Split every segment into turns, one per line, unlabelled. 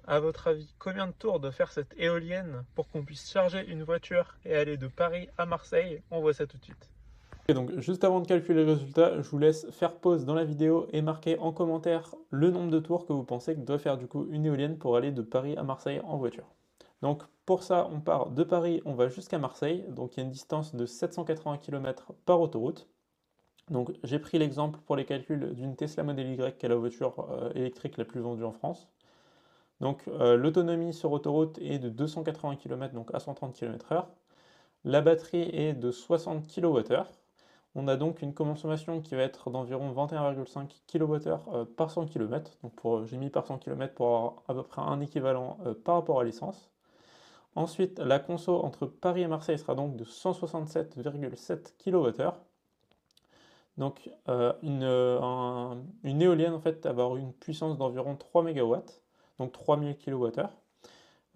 À votre avis, combien de tours doit faire cette éolienne pour qu'on puisse charger une voiture et aller de Paris à Marseille? On voit ça tout de suite.
Et donc, juste avant de calculer le résultat, je vous laisse faire pause dans la vidéo et marquer en commentaire le nombre de tours que vous pensez que doit faire du coup une éolienne pour aller de Paris à Marseille en voiture. Donc, pour ça, on part de Paris, on va jusqu'à Marseille. Donc, il y a une distance de 780 km par autoroute. Donc, j'ai pris l'exemple pour les calculs d'une Tesla Model Y, qui est la voiture électrique la plus vendue en France. Donc, l'autonomie sur autoroute est de 280 km, donc à 130 km/h. La batterie est de 60 kWh. On a donc une consommation qui va être d'environ 21,5 kWh par 100 km. Donc j'ai mis par 100 km pour avoir à peu près un équivalent par rapport à l'essence. Ensuite, la conso entre Paris et Marseille sera donc de 167,7 kWh. Donc une éolienne en fait va avoir une puissance d'environ 3 MW, donc 3000 kWh.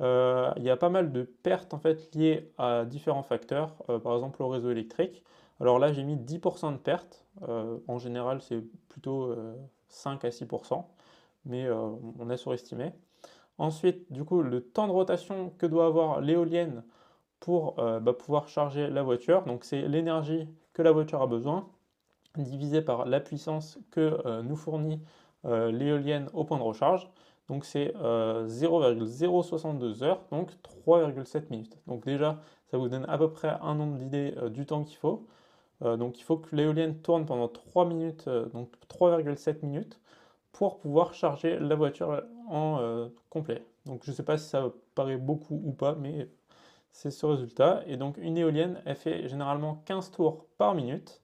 Il y a pas mal de pertes en fait liées à différents facteurs, par exemple au réseau électrique. Alors là, j'ai mis 10% de pertes. En général, c'est plutôt 5 à 6%, mais on a surestimé. Ensuite, du coup, le temps de rotation que doit avoir l'éolienne pour pouvoir charger la voiture, donc c'est l'énergie que la voiture a besoin, divisé par la puissance que nous fournit l'éolienne au point de recharge. Donc c'est 0,062 heures, donc 3,7 minutes. Donc déjà, ça vous donne à peu près un nombre d'idées du temps qu'il faut. Donc il faut que l'éolienne tourne pendant 3 minutes, donc 3,7 minutes, pour pouvoir charger la voiture en complet. Donc je ne sais pas si ça paraît beaucoup ou pas, mais c'est ce résultat. Et donc une éolienne, elle fait généralement 15 tours par minute.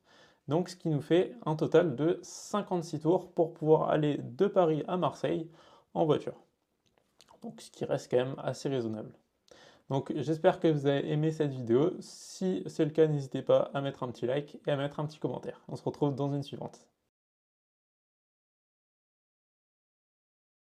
Donc ce qui nous fait un total de 56 tours pour pouvoir aller de Paris à Marseille en voiture. Donc ce qui reste quand même assez raisonnable. Donc j'espère que vous avez aimé cette vidéo. Si c'est le cas, n'hésitez pas à mettre un petit like et à mettre un petit commentaire. On se retrouve dans une suivante.